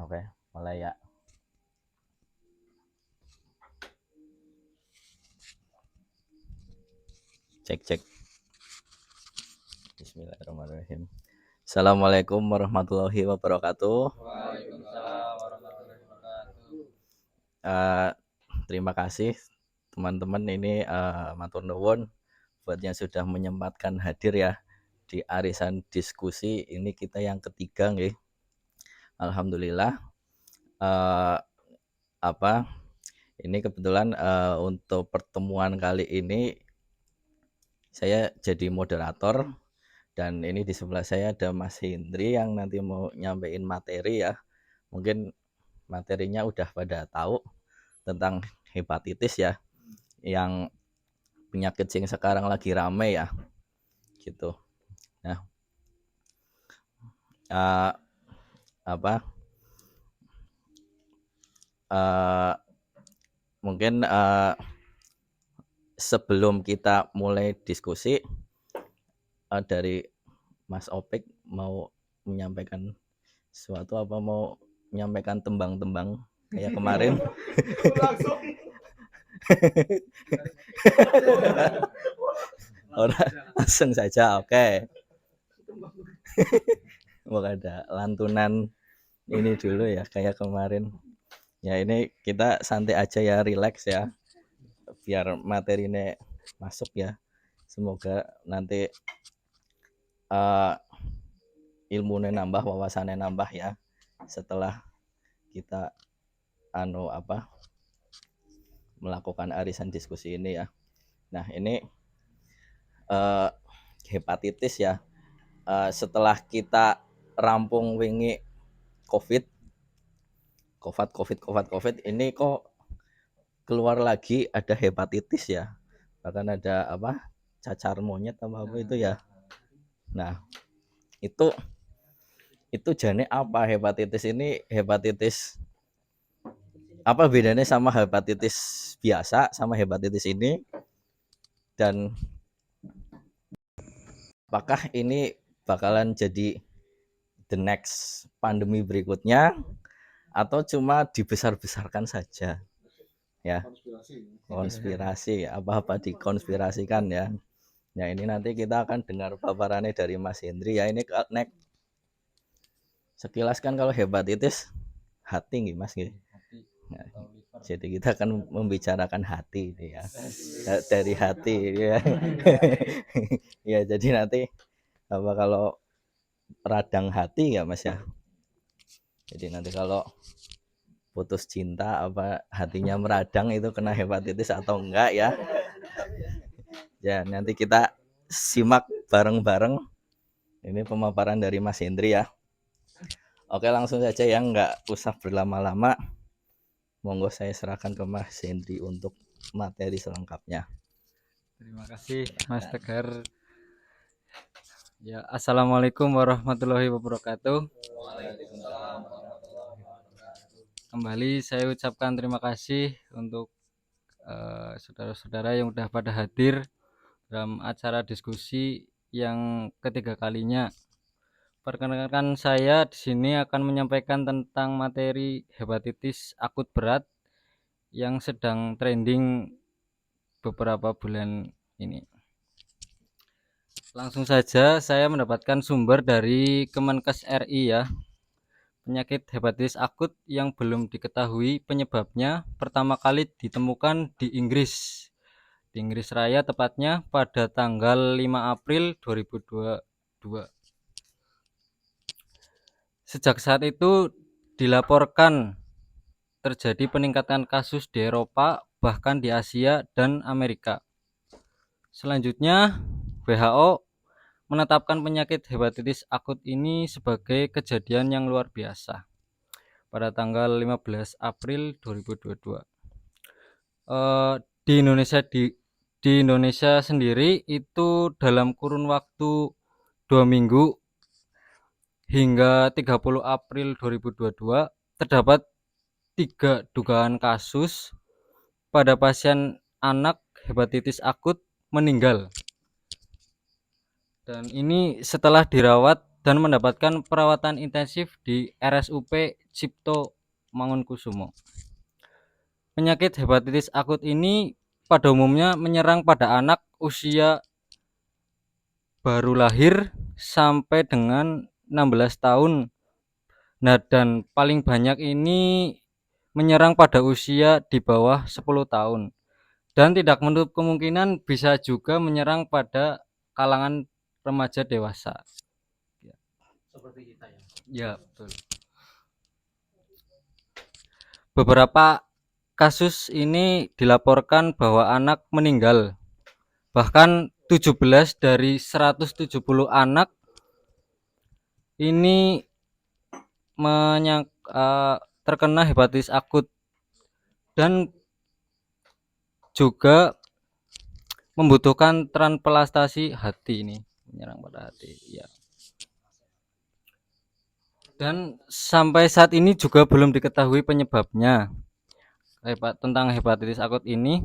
Oke, mulai ya. Cek. Bismillahirrahmanirrahim. Assalamualaikum warahmatullahi wabarakatuh. Waalaikumsalam warahmatullahi wabarakatuh. Uh, Terima kasih teman-teman ini matur nuwun buat yang sudah menyempatkan hadir ya di arisan diskusi ini kita yang ketiga nggih. Alhamdulillah. Ini kebetulan untuk pertemuan kali ini saya jadi moderator dan ini di sebelah saya ada Mas Hendri yang nanti mau nyampein materi ya. Mungkin materinya udah pada tahu tentang hepatitis ya, yang penyakit yang sekarang lagi rame ya gitu. Nah, uh, apa uh, mungkin sebelum kita mulai diskusi dari Mas Opik mau menyampaikan sesuatu apa mau menyampaikan tembang-tembang kayak kemarin? Langsung saja, oke. Mau ada lantunan ini dulu ya kayak kemarin. Ya ini kita santai aja ya, relax ya, biar materinya masuk ya. Semoga nanti ilmunya nambah, wawasannya nambah ya setelah kita melakukan arisan diskusi ini ya. Nah ini hepatitis ya. Setelah kita rampung wingi COVID ini kok keluar lagi ada hepatitis ya. Bahkan ada cacar monyet apa itu ya. Nah, itu jane apa hepatitis ini? Hepatitis apa bedanya sama hepatitis biasa sama hepatitis ini? Dan apakah ini bakalan jadi the next pandemi berikutnya atau cuma dibesar-besarkan saja ya? Konspirasi apa dikonspirasikan ya. Nah ini nanti kita akan dengar paparannya dari Mas Hendri ya. Ini sekilas kan kalau hepatitis hati nih Mas nih. Nah, jadi kita akan membicarakan hati ya. Dari hati ya. Ya jadi nanti kalau radang hati ya Mas ya. Jadi nanti kalau putus cinta hatinya meradang itu kena hepatitis atau enggak ya. Ya nanti kita simak bareng-bareng ini pemaparan dari Mas Hendri ya. Oke langsung saja ya, nggak usah berlama-lama. Monggo saya serahkan ke Mas Hendri untuk materi selengkapnya. Terima kasih Mas Tegar. Ya, assalamualaikum warahmatullahi wabarakatuh. Kembali saya ucapkan terima kasih untuk saudara-saudara yang sudah pada hadir dalam acara diskusi yang ketiga kalinya. Perkenalkan, saya di sini akan menyampaikan tentang materi hepatitis akut berat yang sedang trending beberapa bulan ini. Langsung saja saya mendapatkan sumber dari Kemenkes RI ya. Penyakit hepatitis akut yang belum diketahui penyebabnya pertama kali ditemukan di Inggris. Di Inggris Raya tepatnya pada tanggal 5 April 2022. Sejak saat itu dilaporkan terjadi peningkatan kasus di Eropa, bahkan di Asia dan Amerika. Selanjutnya, WHO menetapkan penyakit hepatitis akut ini sebagai kejadian yang luar biasa pada tanggal 15 April 2022. Di Indonesia sendiri itu dalam kurun waktu 2 minggu hingga 30 April 2022 terdapat 3 dugaan kasus pada pasien anak hepatitis akut meninggal. Dan ini setelah dirawat dan mendapatkan perawatan intensif di RSUP Cipto Mangunkusumo. Penyakit hepatitis akut ini pada umumnya menyerang pada anak usia baru lahir sampai dengan 16 tahun. Nah, dan paling banyak ini menyerang pada usia di bawah 10 tahun. Dan tidak menutup kemungkinan bisa juga menyerang pada kalangan remaja dewasa. Seperti kita ya. Ya, betul. Beberapa kasus ini dilaporkan bahwa anak meninggal. Bahkan 17 dari 170 anak ini terkena hepatitis akut dan juga membutuhkan transplantasi hati, ini menyerang pada hati ya. Dan sampai saat ini juga belum diketahui penyebabnya. Tentang hepatitis akut ini,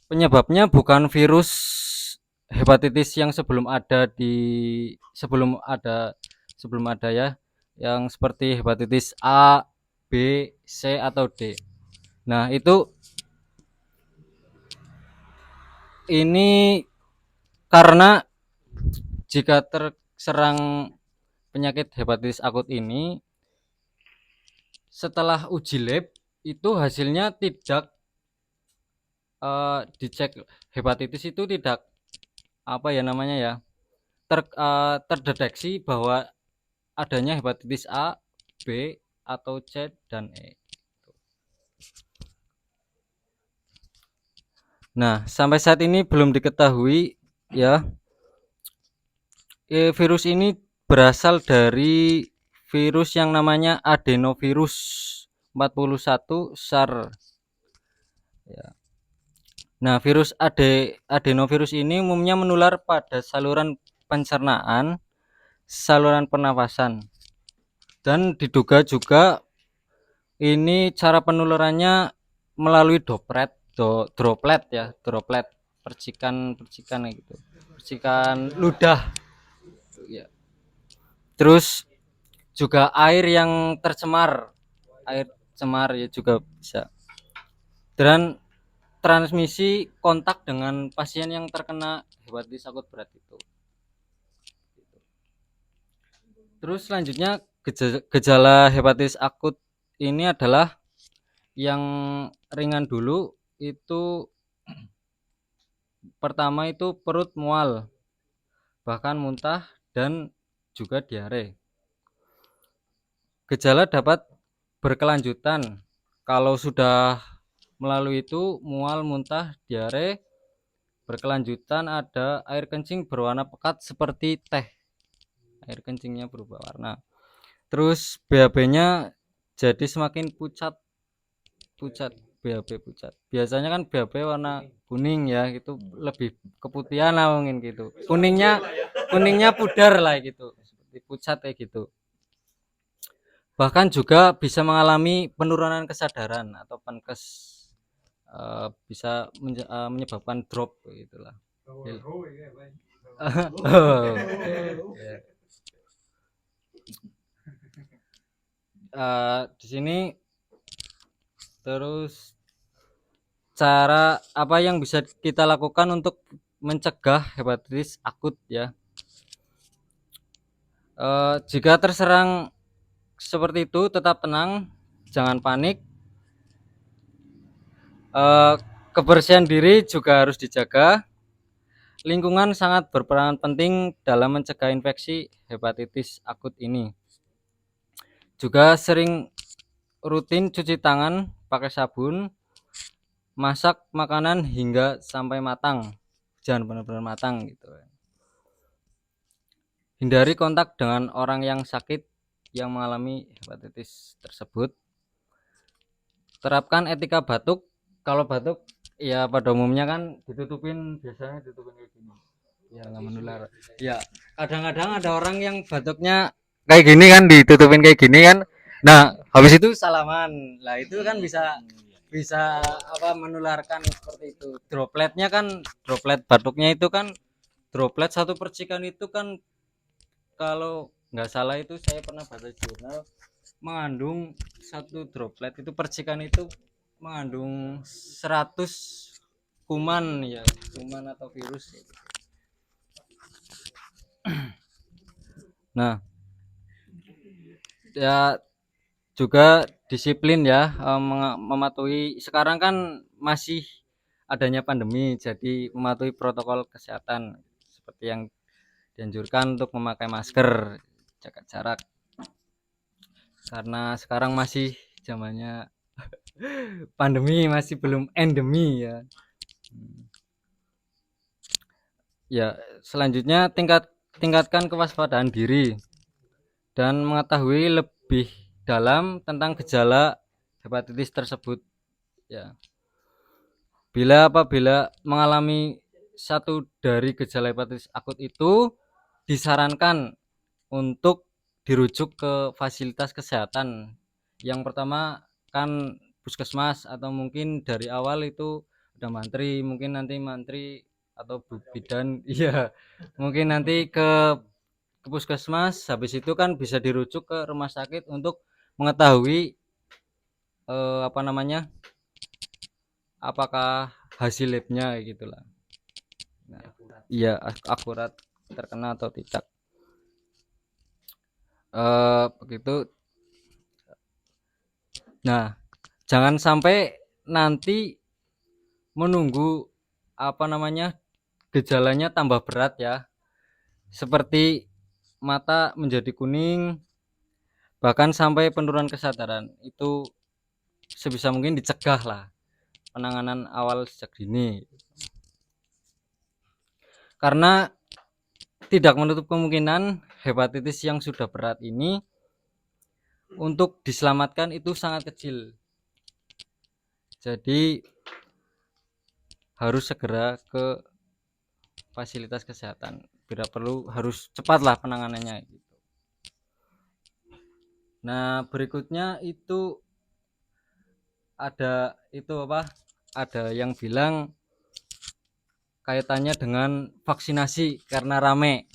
penyebabnya bukan virus hepatitis yang sebelum ada ya, yang seperti hepatitis A, B, C atau D. Nah, ini karena jika terserang penyakit hepatitis akut ini, setelah uji lab itu hasilnya tidak dicek hepatitis itu tidak terdeteksi bahwa adanya hepatitis A, B atau C dan E. Nah, sampai saat ini belum diketahui ya, virus ini berasal dari virus yang namanya adenovirus 41 SARS ya. Nah, virus adenovirus ini umumnya menular pada saluran pencernaan, saluran pernafasan, dan diduga juga ini cara penularannya melalui droplet percikan gitu, percikan ludah ya. Terus juga air yang tercemar, air cemar ya juga bisa. Dan transmisi kontak dengan pasien yang terkena hepatitis akut berat itu. Terus selanjutnya gejala hepatitis akut ini adalah yang ringan dulu. Itu pertama itu perut mual, bahkan muntah dan juga diare. Gejala dapat berkelanjutan. Kalau sudah melalui itu mual, muntah, diare, berkelanjutan ada air kencing berwarna pekat seperti teh. Air kencingnya berubah warna. Terus BAB-nya jadi semakin pucat. BAB pucat. Biasanya kan BAB warna kuning ya, itu lebih keputihan lah mungkin gitu. Kuningnya pudar lah gitu, seperti pucat kayak gitu. Bahkan juga bisa mengalami penurunan kesadaran atau pankes, bisa menyebabkan drop gitulah. Di sini terus cara apa yang bisa kita lakukan untuk mencegah hepatitis akut ya. Jika terserang seperti itu, tetap tenang, jangan panik. Kebersihan diri juga harus dijaga. Lingkungan sangat berperan penting dalam mencegah infeksi hepatitis akut ini. Juga sering rutin cuci tangan pakai sabun, masak makanan hingga sampai matang, jangan benar-benar matang gitu. Hindari kontak dengan orang yang sakit yang mengalami hepatitis tersebut. Terapkan etika batuk. Kalau batuk ya pada umumnya kan biasanya ditutupin kayak gini ya, nggak menular ya. Kadang-kadang ada orang yang batuknya kayak gini kan, ditutupin kayak gini kan, nah habis itu salaman lah, itu kan bisa menularkan seperti itu. Droplet batuknya itu kan droplet satu percikan itu kan kalau nggak salah itu saya pernah baca jurnal mengandung satu droplet itu percikan itu mengandung 100 kuman ya, kuman atau virus. Nah, ya juga disiplin ya, mematuhi sekarang kan masih adanya pandemi, jadi mematuhi protokol kesehatan seperti yang dianjurkan untuk memakai masker, jaga jarak, karena sekarang masih zamannya pandemi, masih belum endemi ya. Ya, selanjutnya tingkatkan kewaspadaan diri dan mengetahui lebih dalam tentang gejala hepatitis tersebut ya. Apabila mengalami satu dari gejala hepatitis akut itu disarankan untuk dirujuk ke fasilitas kesehatan. Yang pertama kan puskesmas atau mungkin dari awal itu udah mantri, mungkin nanti mantri atau bidan iya mungkin nanti ke puskesmas, habis itu kan bisa dirujuk ke rumah sakit untuk mengetahui apa namanya, apakah hasil labnya gitulah. Nah, iya akurat terkena atau tidak. Begitu. Nah, jangan sampai nanti menunggu apa namanya gejalanya tambah berat ya, seperti mata menjadi kuning, bahkan sampai penurunan kesadaran. Itu sebisa mungkin dicegah lah, penanganan awal sejak dini, karena tidak menutup kemungkinan hepatitis yang sudah berat ini untuk diselamatkan itu sangat kecil. Jadi harus segera ke fasilitas kesehatan, bila perlu harus cepatlah penanganannya gitu. Nah, berikutnya itu ada yang bilang kaitannya dengan vaksinasi, karena rame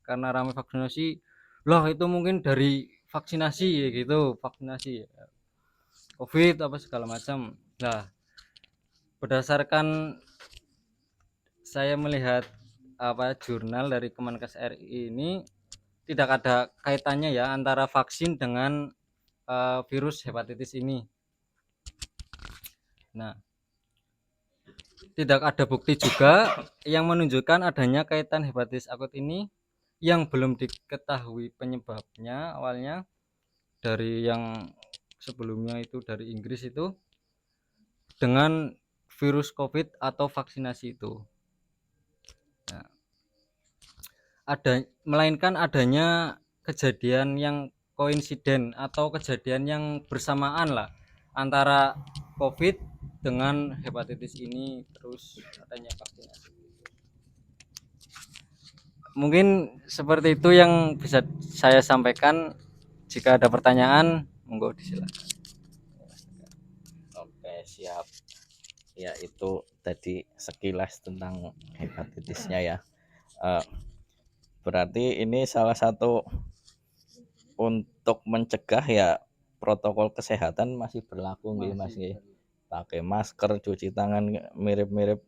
vaksinasi loh, itu mungkin dari vaksinasi ya gitu, vaksinasi COVID apa segala macam. Nah, berdasarkan saya melihat jurnal dari Kemenkes RI ini tidak ada kaitannya ya antara vaksin dengan virus hepatitis ini. Nah, tidak ada bukti juga yang menunjukkan adanya kaitan hepatitis akut ini yang belum diketahui penyebabnya awalnya dari yang sebelumnya itu dari Inggris itu dengan virus COVID atau vaksinasi itu. Nah, melainkan adanya kejadian yang koinsiden atau kejadian yang bersamaan lah antara COVID dengan hepatitis ini, terus adanya vaksinasi. Mungkin seperti itu yang bisa saya sampaikan. Jika ada pertanyaan, monggo disilakan. Oke, siap. Ya, itu tadi sekilas tentang hepatitisnya ya. Berarti ini salah satu untuk mencegah ya, protokol kesehatan masih berlaku nggih Mas nggih. Pakai masker, cuci tangan, mirip-mirip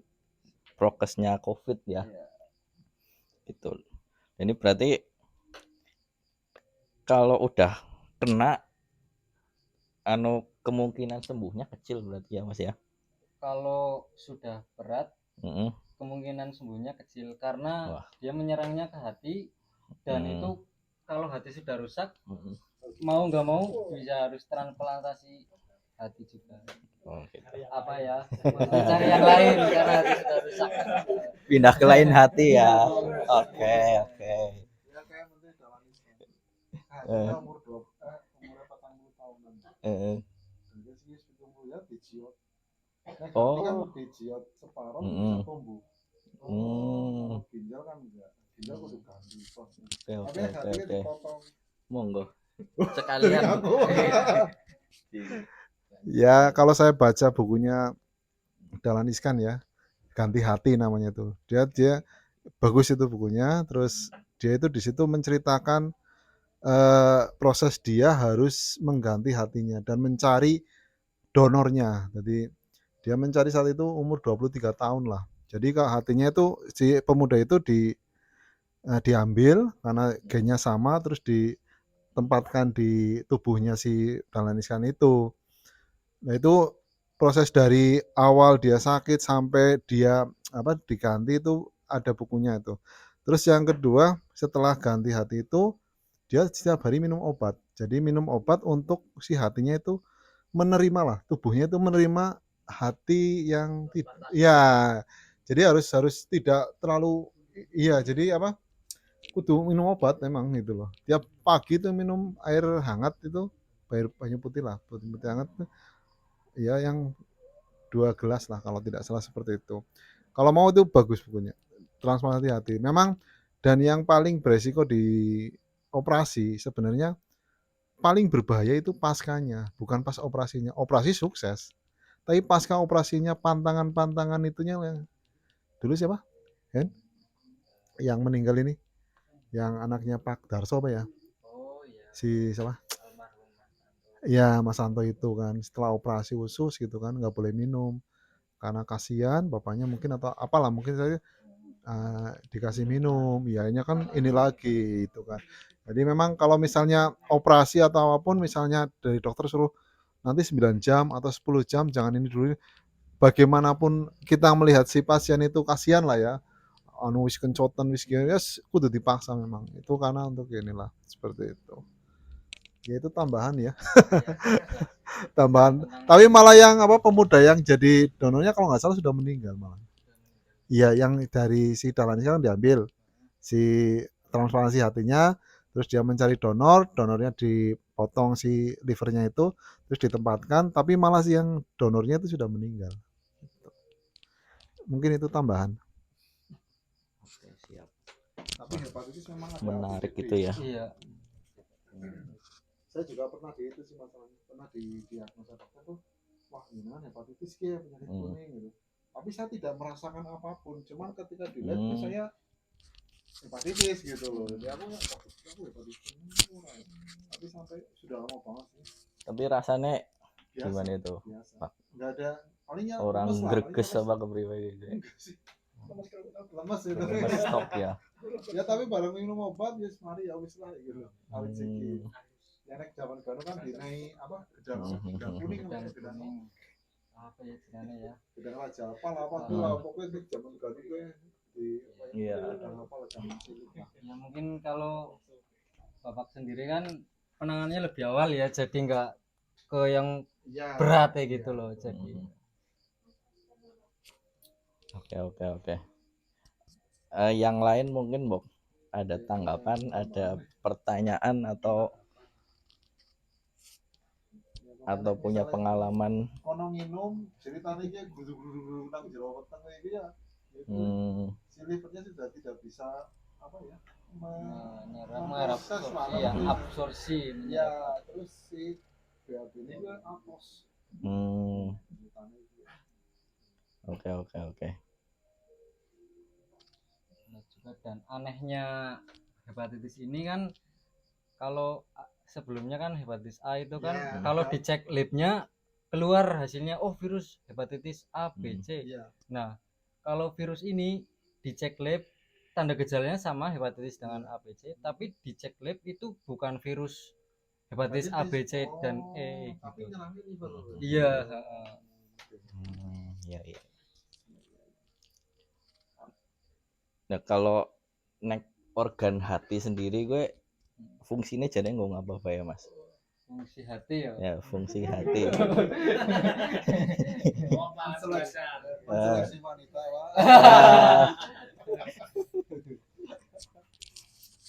prokesnya COVID ya. Gitu. Ini berarti kalau udah kena kemungkinan sembuhnya kecil berarti ya Mas ya. Kalau sudah berat, kemungkinan sembuhnya kecil karena dia menyerangnya ke hati, dan itu kalau hati sudah rusak, mau nggak mau bisa harus transplantasi hati juga. Gitu. Apa ya, cari yang lain karena hati sudah rusak. Pindah ke lain hati ya. Oke. Umur 80 tahunan. Oh. Dijiot separuh bisa tumbuh. Ginjal kan enggak. Ginjal kudu ganti. Oke. Monggo. Sekalian. Ya, kalau saya baca bukunya Dahlan Iskan ya, Ganti Hati namanya tuh. Dia bagus itu bukunya. Terus dia itu di situ menceritakan proses dia harus mengganti hatinya dan mencari donornya. Jadi dia mencari saat itu umur 23 tahun lah. Jadi kalau hatinya itu si pemuda itu diambil karena gennya sama, terus ditempatkan di tubuhnya si Dahlan Iskan itu. Nah itu proses dari awal dia sakit sampai dia diganti itu ada bukunya itu. Terus yang kedua setelah ganti hati itu dia setiap hari minum obat. Jadi minum obat untuk si hatinya itu menerima lah, tubuhnya itu menerima hati yang ya. Jadi harus tidak terlalu iya, jadi kudu minum obat memang gitu loh. Tiap pagi itu minum air hangat itu, air banyu putih lah, putih hangat ya yang 2 gelas lah kalau tidak salah seperti itu. Kalau mau itu bagus bukunya. Transplantasi hati. Memang dan yang paling beresiko di operasi sebenarnya paling berbahaya itu paskanya, bukan pas operasinya. Operasi sukses, tapi pasca operasinya pantangan-pantangan itunya yang dulu siapa? Hen? Yang meninggal ini, yang anaknya Pak Darso apa ya? Oh iya, Si siapa? almarhum Mas Anto. Ya Mas Santo itu kan setelah operasi khusus gitu kan nggak boleh minum karena kasihan bapaknya mungkin atau apalah mungkin saya dikasih minum, ianya kan ini lagi itu kan. Jadi memang kalau misalnya operasi atau apapun misalnya dari dokter suruh nanti 9 jam atau 10 jam jangan ini dulu. Bagaimanapun kita melihat si pasien itu kasihan lah ya. Anu wis kencotan wis ya kudu dipaksa memang. Itu karena untuk inilah seperti itu. Ya itu tambahan ya. Tambahan. Tapi malah yang pemuda yang jadi donornya kalau nggak salah sudah meninggal malah. Iya, yang dari si Dahlan Iskan kan diambil si transplantasi hatinya, terus dia mencari donor, donornya dipotong si livernya itu, terus ditempatkan, tapi malah si yang donornya itu sudah meninggal. Mungkin itu tambahan. Oke, siap. Tapi hepatitis memang ada Menarik APDP. itu ya. Iya. Saya juga pernah di itu sih masalahnya, pernah didiagnosa dokter tuh, wah ini kan hepatitis ya penyakit kuning gitu. Tapi saya tidak merasakan apapun, cuman ketika dilihat tuh saya hepatitis gitu loh. Jadi aku hepatitis kuning, tapi sampai sudah lama banget sih. Tapi rasanya Biasa, gimana itu? biasa. Pak? Nggak ada palingnya Orang lemes lah, greges paling apa kepribadi gitu ya? enggak sih. Lemes itu. Lemes stok ya. Ya tapi bareng minum obat ya mari ya wis lah gitu. Awit siki. Hmm. Ya nek zaman dulu kan dinai gedang kuning Gedang gedang kuning. Apa ya jenenge ya? gedang raja apa lah apa tuh lah pokoknya di zaman dulu gue di Iya. gedang apa lah zaman cilik lah. Ya mungkin kalau Bapak sendiri kan penanganannya lebih awal ya, jadi nggak ke yang Iya. berat ya gitu loh. Jadi Oke. Yang lain mungkin Bob ada tanggapan, ada pertanyaan atau punya pengalaman. Kono minum ceritanya dia guru-guru nang jero weteng iki ya. Itu si livernya sudah tidak bisa menyerap absorpsi. Ya, terus si BAB ini gue apos. Oke. Dan anehnya hepatitis ini kan kalau sebelumnya kan hepatitis A itu kan kalau dicek labnya keluar hasilnya virus hepatitis A, B, C. Nah, kalau virus ini dicek lab tanda gejalanya sama hepatitis dengan A, B, C, tapi dicek lab itu bukan virus hepatitis A, B, C dan E gitu. Iya, Iya. Nah kalau nek organ hati sendiri gue fungsinya jadi nggak apa ya Mas? Fungsi hati ya. Ya fungsi hati. Seleksi wanita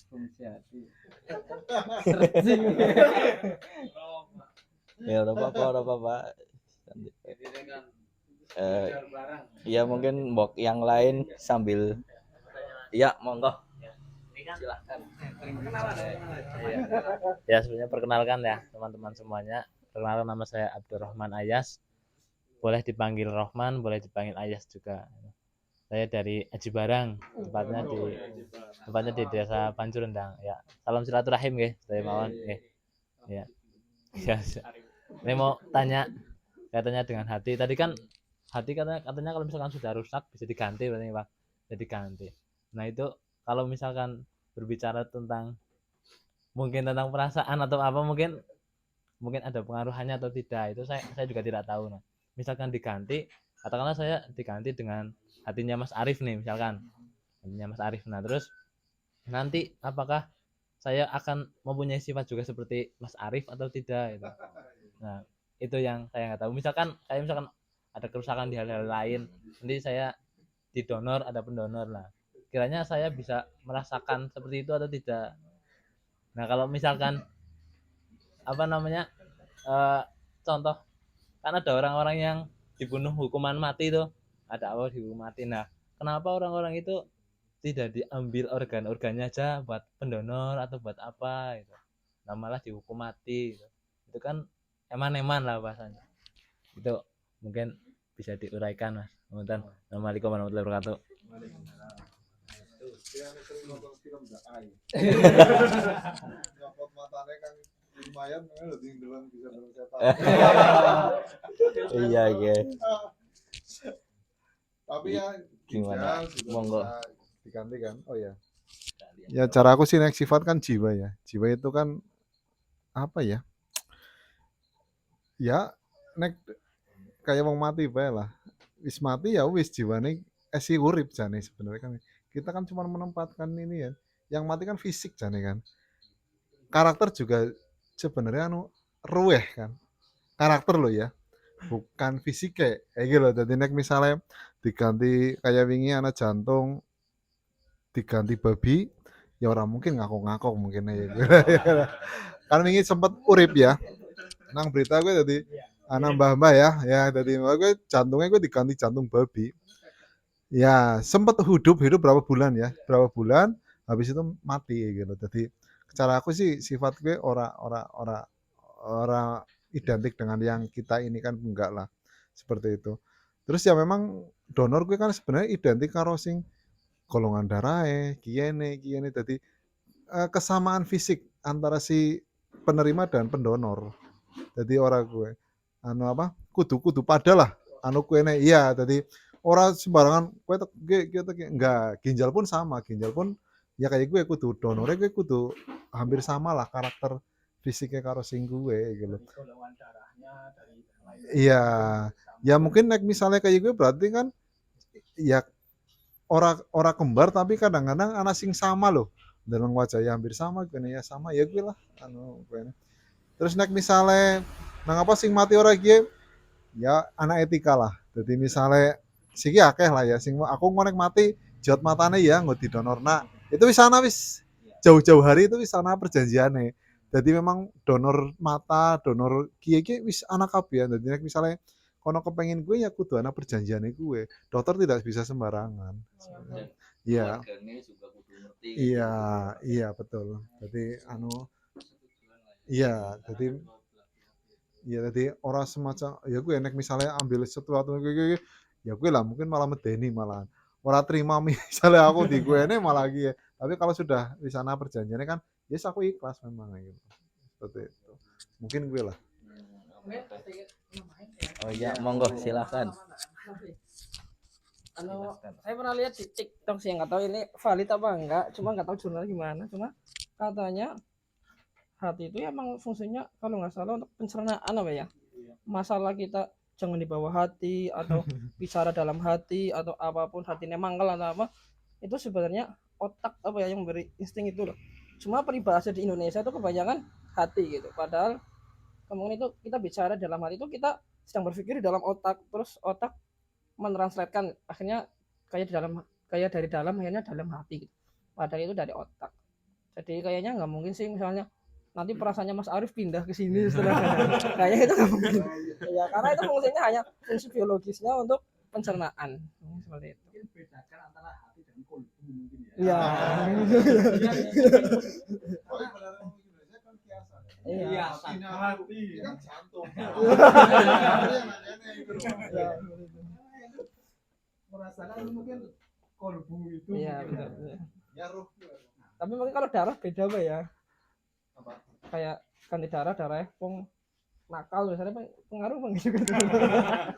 Fungsi hati. Ya udah apa. Ya mungkin mbok yang lain sambil ya monggo silahkan. Ya sebenarnya perkenalkan ya teman-teman semuanya. Perkenalkan nama saya Abdurrahman Ayas. Boleh dipanggil Rohman, boleh dipanggil Ayas juga. Saya dari Aji Barang, tempatnya di Desa Pancur Rendang. Ya, salam silaturahim nggih, saya mawon nggih. Ya. Ya. Ini mau tanya katanya dengan hati. Tadi kan hati katanya kalau misalkan sudah rusak bisa diganti berarti Pak. Bisa diganti. Nah, itu kalau misalkan berbicara tentang mungkin tentang perasaan atau apa mungkin ada pengaruhannya atau tidak, itu saya juga tidak tahu. Nah, misalkan diganti, katakanlah saya diganti dengan hatinya Mas Arif nih, misalkan hatinya Mas Arif. Nah, terus nanti apakah saya akan mempunyai sifat juga seperti Mas Arif atau tidak itu. Nah, itu yang saya nggak tahu. Misalkan ada kerusakan di hal-hal lain, nanti saya didonor, ada pendonor lah, kiranya saya bisa merasakan seperti itu atau tidak. Nah, kalau misalkan apa namanya contoh, kan ada orang-orang yang dibunuh hukuman mati tuh, ada apa dihukum mati. Nah, kenapa orang-orang itu tidak diambil organ-organnya aja buat pendonor atau buat apa gitu, nah malah dihukum mati gitu. Itu kan eman-eman lah bahasanya. Itu mungkin bisa diuraikan Mas. Assalamualaikum warahmatullahi wabarakatuh. Nyopot matanya kan lumayan, udah tinggalan bisa setan. Iya, iya. Tapi ya Gimana? ginjal juga Monggo. bisa diganti kan. Oh ya. Ya cara aku sih naik sifat kan jiwa ya. Jiwa itu kan apa ya? Ya nek kayak wong mati bae lah. Wis mati ya wis jiwane esi urip jane sebenarnya kan. Kita kan cuma menempatkan ini ya. Yang mati kan fisik jane kan. Karakter juga sebenarnya ruweh kan. Karakter loh ya. Bukan fisik kayak gitu loh. Jadi nek misalnya diganti kayak wingi anak jantung diganti babi ya orang mungkin ngakok-ngakok mungkin ya. Kan wingi sempet urip ya. Nang berita gue tadi anak mbah-mbah ya tadi gue jantungnya gue diganti jantung babi. Ya sempet hidup berapa bulan ya, habis itu mati gitu. Jadi cara aku sih sifat gue ora identik dengan yang kita ini kan enggak lah seperti itu. Terus ya memang donor gue kan sebenarnya identik karo sing golongan darah kiene tadi kesamaan fisik antara si penerima dan pendonor. Jadi orang gue kudu padalah kuene iya tadi orang sembarangan gue enggak, ginjal pun sama, ginjal pun ya kayak gue kudu donornya gue kudu hampir sama lah karakter fisiknya karo sing gue gitu. Iya, ya mungkin misalnya kayak gue berarti kan ya orang kembar tapi kadang-kadang anak sing sama loh dalam wajahnya hampir sama gue ya sama ya gue lah gue. Terus misalnya nang apa sing mati orang gue ya anak etika lah. Jadi misalnya siki akeh lah ya sing aku ngonek mati jot matane ya nggak didonor. Nah itu wis sana wis jauh-jauh hari itu wis sana perjanjiannya. Jadi memang donor mata, donor kie wis anak kabeh. Jadi misalnya kono kepengen gue ya kudu anak perjanjiannya gue. Dokter tidak bisa sembarangan. Iya. Iya, iya betul. Jadi iya, jadi orang semacam ya gue misalnya ambil sesuatu gue ya gue lah mungkin malah medeni malah orang terima misalnya aku di gue ini malah lagi ya. Tapi kalau sudah di sana perjanjiannya kan yes aku ikhlas memang gitu. Seperti itu. Mungkin gue lah. Oh iya, monggo silakan. Saya pernah lihat di TikTok sih, nggak tahu ini valid apa enggak, cuma nggak tahu jurnal gimana, cuma katanya hati itu emang fungsinya kalau nggak salah untuk pencernaan apa ya, masalah kita jangan dibawa hati atau bicara dalam hati atau apapun hatinya mangkal atau apa, itu sebenarnya otak apa ya yang memberi insting itu loh. Cuma peribahasa di Indonesia itu kebanyakan hati gitu, padahal kemungkinan itu kita bicara dalam hati itu kita sedang berpikir di dalam otak, terus otak mentranslatekan akhirnya kayak dari dalam akhirnya dalam hati gitu. Padahal itu dari otak. Jadi kayaknya nggak mungkin sih misalnya nanti perasaannya Mas Arif pindah ke sini setelah kayaknya itu nggak mungkin. Ya karena itu fungsinya hanya fungsi biologisnya untuk pencernaan seperti itu. Bedakan antara hati dan kolbu mungkin ya. Iya. Iya, hati kan jantung. Merasakan mungkin Ya roh. Tapi mungkin kalau darah beda Pak ya. Apa? Kayak ganti darah pong nakal misalnya pengaruh Bang juga.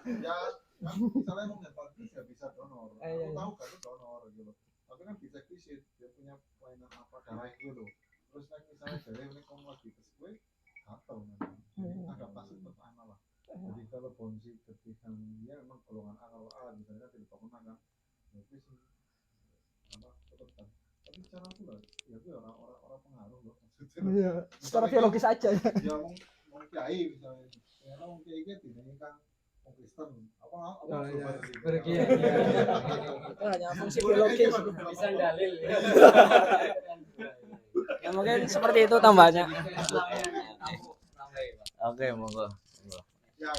Ya, kan misalnya mau hepatitis ya bisa donor. Iya, Aku iya. tahu kan itu donor gitu. Tapi kan bisa visit dia punya kelainan apa darah itu loh. Terus kan misalnya dari ini kamu lagi ke gue atau nanti adaptasi tetap anak lah. Jadi kalau kondisi ketika dia memang golongan A kalau A misalnya tidak pernah kan, berarti sih apa tetap kan. Tapi secara aku lah, ya itu orang pengaruh loh. Iya, secara biologis aja ya. Ya mau kiai misalnya, ya mau kiai gitu ini kan mau Kristen apa Oh, iya. Iya. Itu hanya fungsi biologis. Bisa dalil. Ya mungkin seperti itu tambahnya. Oke, monggo. Ya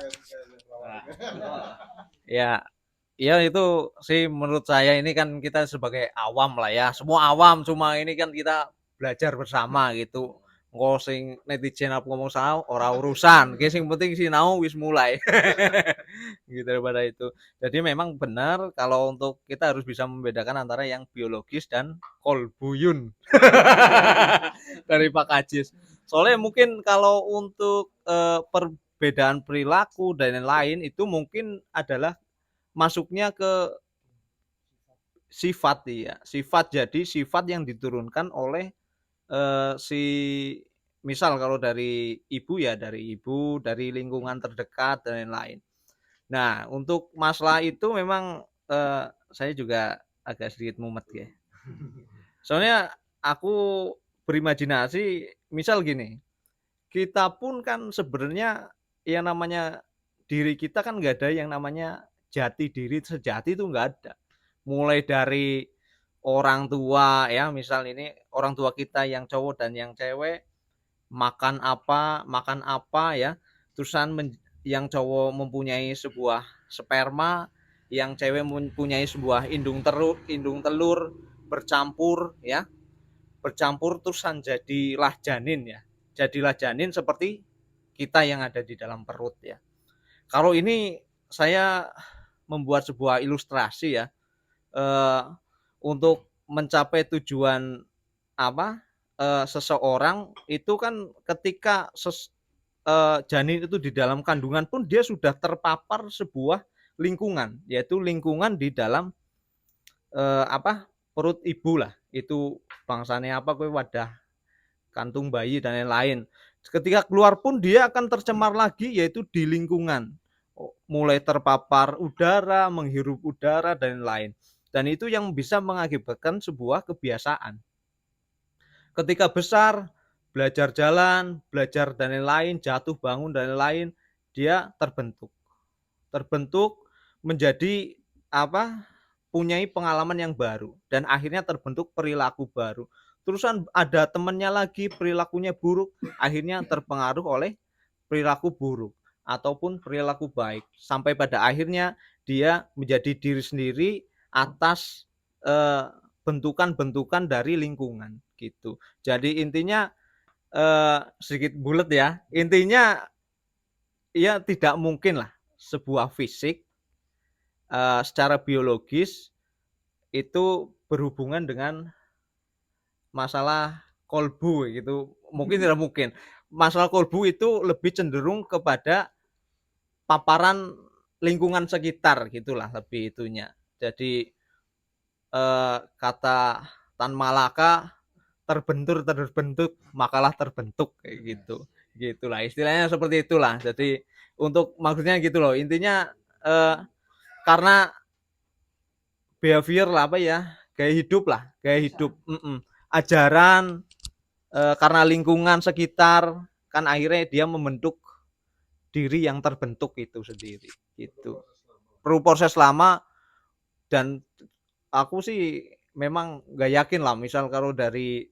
Ya, ya itu sih menurut saya ini kan kita sebagai awam lah ya. Semua awam cuma ini kan kita belajar bersama gitu. Engko sing netizen apa ngomong salah ora urusan. Ki sing penting sinau wis mulai. Gitu daripada itu. Jadi memang benar kalau untuk kita harus bisa membedakan antara yang biologis dan kolbuyun. Dari Pak Kajis. Soalnya mungkin kalau untuk perbedaan perilaku dan lain-lain itu mungkin adalah masuknya ke sifat ya. Sifat jadi sifat yang diturunkan oleh si misal kalau dari ibu ya dari ibu, dari lingkungan terdekat dan lain-lain. Nah, untuk masalah itu memang saya juga agak sedikit mumet ya. Soalnya aku berimajinasi misal gini, kita pun kan sebenarnya yang namanya diri kita kan nggak ada yang namanya jati diri sejati itu nggak ada. Mulai dari orang tua ya, misal ini orang tua kita yang cowok dan yang cewek makan apa ya, terusan yang cowok mempunyai sebuah sperma, yang cewek mempunyai sebuah indung telur bercampur ya, bercampur terusan jadilah janin ya, jadilah janin seperti kita yang ada di dalam perut ya. Kalau ini saya membuat sebuah ilustrasi ya, untuk mencapai tujuan apa seseorang itu kan ketika janin itu di dalam kandungan pun dia sudah terpapar sebuah lingkungan, yaitu lingkungan di dalam apa perut ibu lah, itu bangsanya apa gue wadah kantung bayi dan lain-lain. Ketika keluar pun dia akan tercemar lagi, yaitu di lingkungan, mulai terpapar udara, menghirup udara dan lain-lain. Dan itu yang bisa mengakibatkan sebuah kebiasaan. Ketika besar, belajar jalan, belajar dan lain-lain, jatuh bangun dan lain-lain, dia terbentuk menjadi apa? Punyai pengalaman yang baru dan akhirnya terbentuk perilaku baru. Terusan ada temannya lagi perilakunya buruk, akhirnya terpengaruh oleh perilaku buruk ataupun perilaku baik sampai pada akhirnya dia menjadi diri sendiri atas bentukan-bentukan dari lingkungan gitu. Jadi intinya sedikit bulat ya. Intinya ya tidak mungkin lah sebuah fisik secara biologis itu berhubungan dengan masalah kolbu gitu. Mungkin tidak mungkin. Masalah kolbu itu lebih cenderung kepada paparan lingkungan sekitar gitulah lebih itunya. Jadi kata Tan Malaka terbentuk makalah terbentuk kayak gitu. Gitulah istilahnya seperti itulah. Jadi untuk maksudnya gitu loh. Intinya karena behavior lah apa ya, gaya hidup lah, gaya hidup. Ajaran karena lingkungan sekitar kan akhirnya dia membentuk diri yang terbentuk itu sendiri gitu. Perlu proses lama dan aku sih memang nggak yakin lah misal kalau dari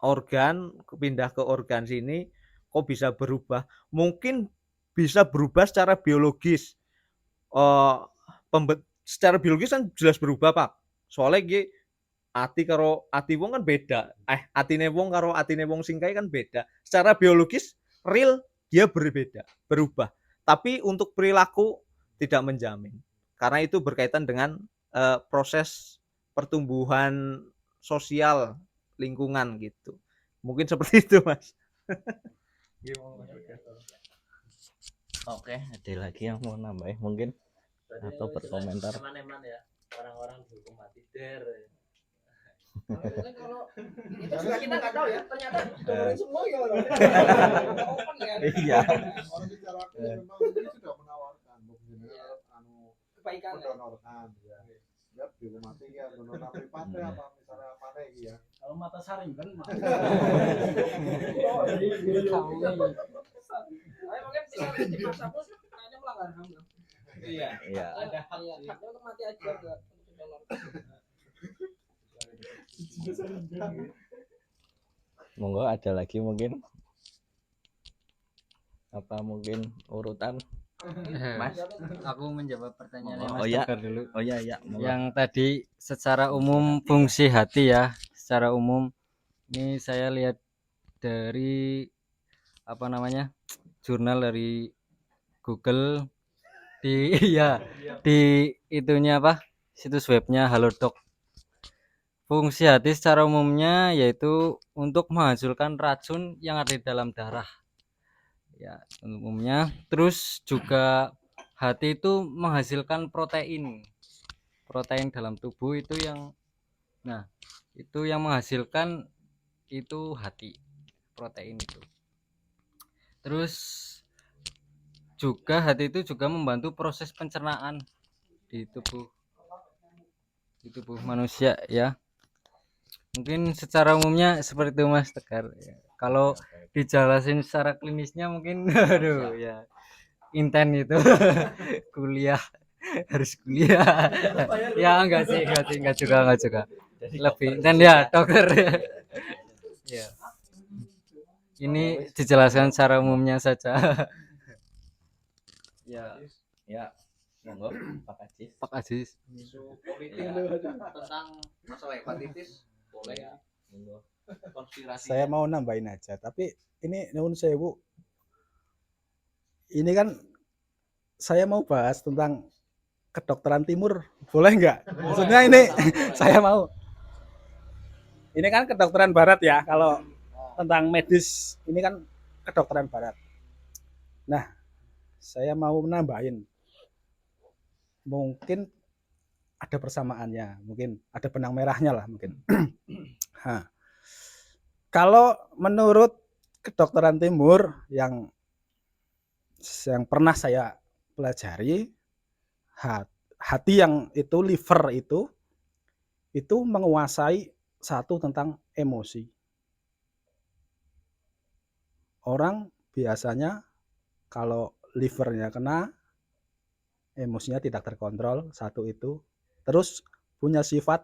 organ pindah ke organ sini kok bisa berubah. Mungkin bisa berubah secara biologis. Secara biologis kan jelas berubah Pak. Soalnya ati karo ati wong kan beda. Atine wong karo atine wong singkai kan beda. Secara biologis real dia berbeda, berubah. Tapi untuk perilaku tidak menjamin. Karena itu berkaitan dengan proses pertumbuhan sosial lingkungan gitu. Mungkin seperti itu, Mas. Oke, ada lagi yang mau nambahin mungkin atau berkomentar? Ya, orang-orang dihukum mati Kalau itu juga kita nggak tahu ya, ternyata didonorin semua ya. Open ya. Iya. Orang bicara memang ini sudah menawarkan jenengan Kebaikan. mendonorkan ya. Ya di rumah mati ya donor privat apa misalnya apa ya. Kalau mata saring kan Ayo mungkin bisa di masa pun kayaknya melanggar HAM. Iya. Iya. Ada haknya untuk mati aja enggak untuk donor. Monggo ada lagi mungkin apa mungkin urutan Mas? Aku menjawab pertanyaannya Oh, Mas iya. Tegar dulu. Oh iya ya, monggo. Yang tadi secara umum fungsi hati ya, secara umum ini saya lihat dari apa namanya jurnal dari Google di ya di itunya apa situs webnya Halodoc. Fungsi hati secara umumnya yaitu untuk menghasilkan racun yang ada di dalam darah. Ya, umumnya. Terus juga hati itu menghasilkan protein. Protein dalam tubuh itu yang itu yang menghasilkan itu hati. Protein itu. Terus juga hati itu juga membantu proses pencernaan di tubuh manusia ya. Mungkin secara umumnya seperti itu Mas Tegar. Ya. Kalau dijelasin secara klinisnya mungkin aduh ya inten itu kuliah harus kuliah. Ya enggak juga. Lebih inten ya dokter. Ya. Ini dijelaskan secara umumnya saja. Ya, Ya, monggo Pak Aziz. Pak Aziz. Isu politik tentang masalah hepatitis boleh ya. Monggo. Konspirasi. saya mau nambahin aja, tapi ini nuwun sewu. Ini kan saya mau bahas tentang kedokteran timur, boleh nggak? Maksudnya ini saya mau. Ini kan kedokteran barat ya, kalau tentang medis ini kan kedokteran barat. Nah, saya mau nambahin. Mungkin ada persamaannya, mungkin ada benang merahnya lah mungkin. Kalau menurut kedokteran timur yang pernah saya pelajari, hati yang itu liver itu menguasai satu tentang emosi. Orang biasanya kalau livernya kena, emosinya tidak terkontrol, satu itu. Terus punya sifat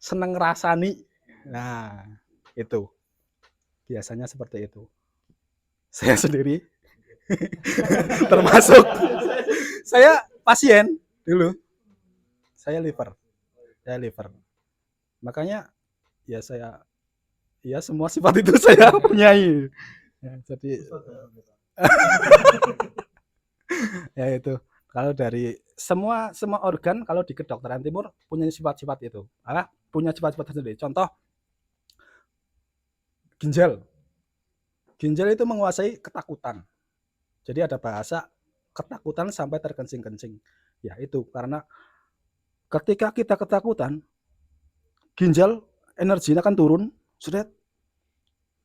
seneng rasani. Nah, itu. Biasanya seperti itu. Saya sendiri termasuk saya pasien dulu. Saya liver. Makanya ya semua sifat itu saya punyai. Ya, jadi ya itu. Kalau dari semua organ kalau di kedokteran timur punya sifat-sifat itu. Punya sifat-sifat sendiri. Contoh ginjal. Ginjal itu menguasai ketakutan. Jadi ada bahasa ketakutan sampai terkencing-kencing. Ya itu karena ketika kita ketakutan, ginjal energinya akan turun,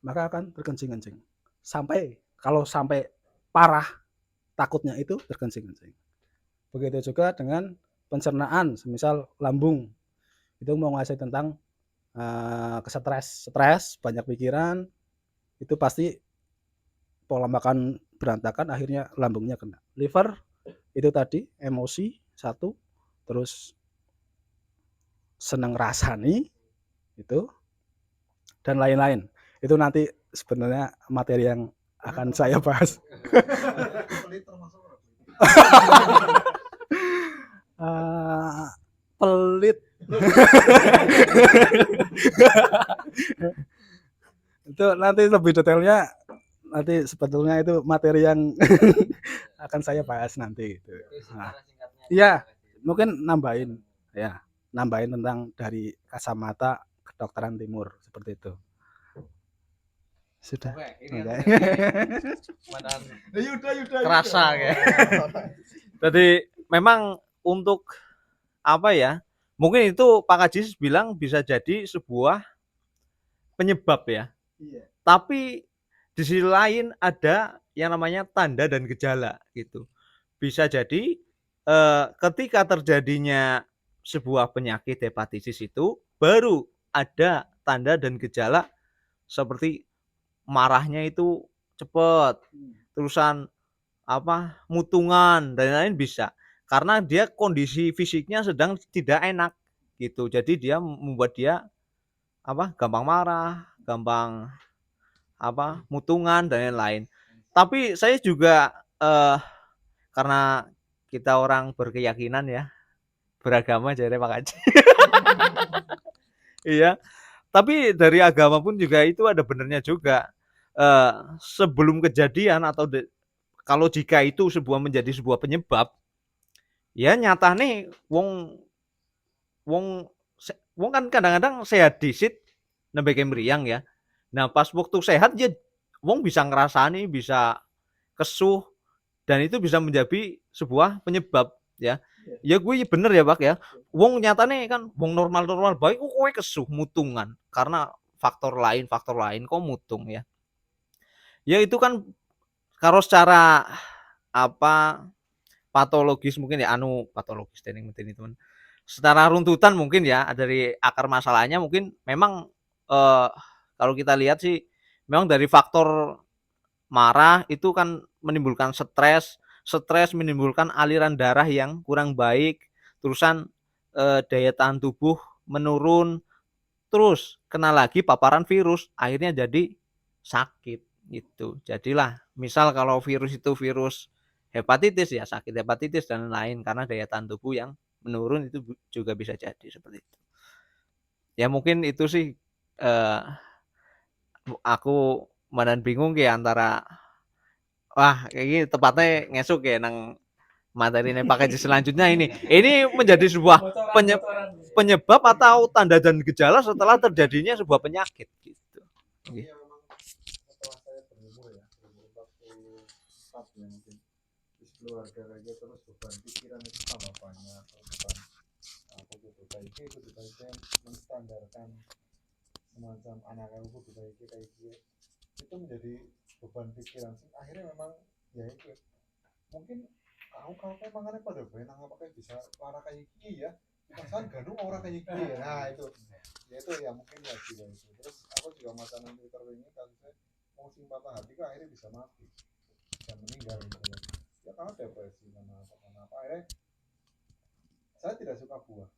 maka akan terkencing-kencing. Kalau sampai parah takutnya itu terkencing-kencing. Begitu juga dengan pencernaan, semisal lambung itu menguasai tentang stres, banyak pikiran, itu pasti pola makan berantakan, akhirnya lambungnya kena. Liver itu tadi emosi satu, terus senang rasani itu dan lain-lain. Itu nanti sebenarnya materi yang akan saya bahas. Pelit. Itu nanti lebih detailnya nanti sebetulnya itu materi yang akan saya bahas nanti itu. Iya, mungkin nambahin tentang dari kacamata kedokteran timur seperti itu. Sudah. Oke, ini Oke. kerasa kayak. Jadi memang untuk apa ya? Mungkin itu Pak Kajis bilang bisa jadi sebuah penyebab ya. Iya. Tapi di sisi lain ada yang namanya tanda dan gejala gitu. Bisa jadi ketika terjadinya sebuah penyakit hepatitis itu baru ada tanda dan gejala seperti marahnya itu cepat, terusan apa mutungan dan lain-lain bisa karena dia kondisi fisiknya sedang tidak enak gitu. Jadi dia membuat dia apa gampang marah, gampang apa mutungan dan lain-lain. Tapi saya juga karena kita orang berkeyakinan ya, beragama jadi Pak Haji. Iya, tapi dari agama pun juga itu ada benernya juga. Sebelum kejadian atau kalau jika itu menjadi sebuah penyebab, ya nyata nih wong wong wong kan kadang-kadang sehat disit nembe meriang ya. Nah, pas waktu sehat ya wong bisa ngerasani, bisa kesuh dan itu bisa menjadi sebuah penyebab ya. Ya gue bener ya Pak ya. Wong nyatane kan wong normal-normal baik kok kowe kesuh mutungan karena faktor lain kok mutung ya. Ya itu kan karo secara apa patologis mungkin ya patologis tening teman. Secara runtutan mungkin ya dari akar masalahnya mungkin memang kalau kita lihat sih memang dari faktor marah itu kan menimbulkan stres menimbulkan aliran darah yang kurang baik, terusan daya tahan tubuh menurun, terus kena lagi paparan virus, akhirnya jadi sakit gitu. Jadilah misal kalau virus itu virus hepatitis ya sakit hepatitis dan lain karena daya tahan tubuh yang menurun itu juga bisa jadi seperti itu. Ya mungkin itu sih aku madan bingung ya antara wah ini tepatnya ngesuk ya nang materi pakai selanjutnya ini menjadi sebuah penyebab atau tanda dan gejala setelah terjadinya sebuah penyakit gitu. Iya memang setelah saya berumur ya, berumur 44 ya mungkin di keluarga aja terus beban pikiran itu tambah banyak, beban aku butuh baiknya itu saya menstandarkan semacam anak aku butuh baiknya kayak gitu itu menjadi beban pikiran akhirnya memang ya itu mungkin aku kalau kayak mangannya pada benang apakah bisa para kayak gini ya perasaan gandum orang kayak gini ya nah itu ya itu ya mungkin ya juga itu terus aku juga masalah Twitter ini kasusnya mau sing patah hati kan akhirnya bisa mati dan meninggal gitu ya karena depresi karena apa akhirnya saya tidak suka buah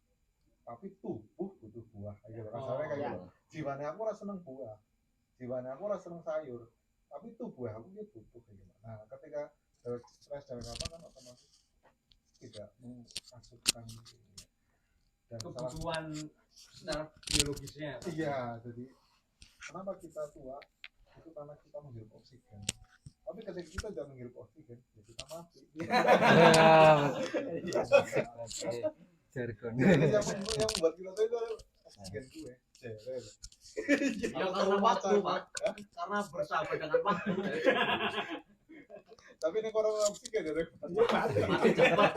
tapi tubuh butuh buah gitu kasarnya kayak gitu jiwanya aku rasa seneng buah jiwanya aku rasa seneng sayur tapi tubuh aku dia butuh kayak gitu nah ketika stres dan apa kan otomatis tidak mengasuhkan dan kebutuhan secara biologisnya iya jadi kenapa kita tua itu karena kita menghirup oksigen tapi ketika kita tidak menghirup oksigen ya kita mati Jargon. yang membuat kita tua itu oksigen gue ya karena waktu Pak karena bersahabat dengan waktu tapi ini corona oksigen ya mati cepat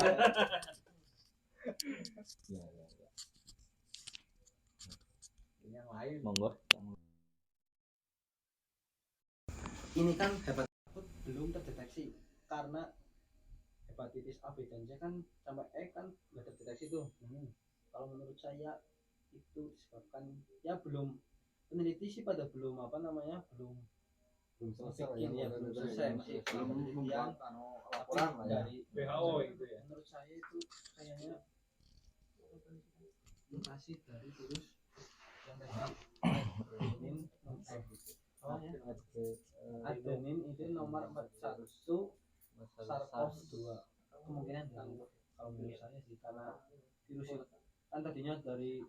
yang lain Monggo. Ini kan hepatitis akut belum terdeteksi karena hepatitis A, B, dan C kan sampai E kan nggak terdeteksi tuh. Kalau menurut saya itu disebabkan ya belum peneliti sih pada belum apa namanya belum selesai ya belum selesai masih penelitian laporan dari WHO itu ya. Menurut saya itu kayaknya mutasi dari virus yang tadi adenin itu nomor 41 SARS-CoV-2 kemungkinan kalau menurut saya sih karena virus itu kan tadinya dari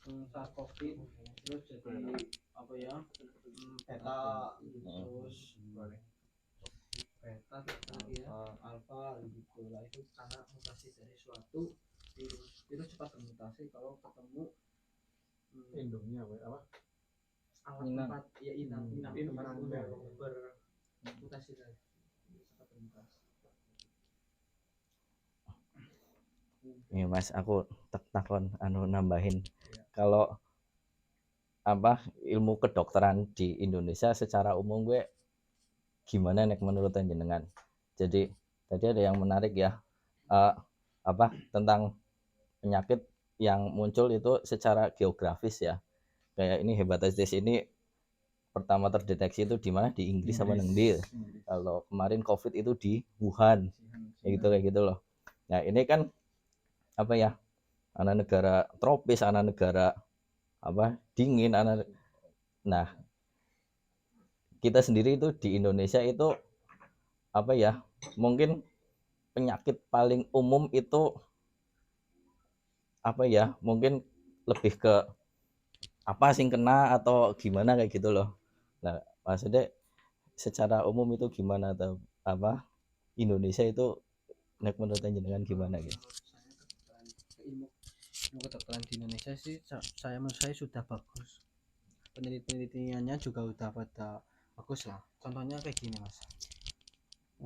SARS-CoV terus jadi apa ya beta terus beta tadi ya, alfa gitu lah, itu karena mutasi dari suatu virus cepat bermutasi kalau ketemu Indomnya apa? alat Inang. tempat ya inang tempat untuk bermutasi dari cepat bermutasi. Ini Mas, aku takon nambahin. Kalau apa ilmu kedokteran di Indonesia secara umum gue gimana nek menurut jenengan? Jadi tadi ada yang menarik ya, apa tentang penyakit yang muncul itu secara geografis ya. Kayak ini hepatitis ini pertama terdeteksi itu di mana, di Inggris sama nengdi. Kalau kemarin COVID itu di Wuhan, kayak gitu loh. Nah ini kan apa ya, anak negara tropis, anak negara apa dingin, nah kita sendiri itu di Indonesia itu apa ya, mungkin penyakit paling umum itu apa ya, mungkin lebih ke apa sing kena atau gimana kayak gitu loh. Nah maksudnya secara umum itu gimana, atau apa Indonesia itu nek menurut jenengan gimana gitu? Ilmu kedokteran di Indonesia sih menurut saya sudah bagus, penelitiannya juga udah pada bagus lah. Contohnya kayak gini Mas,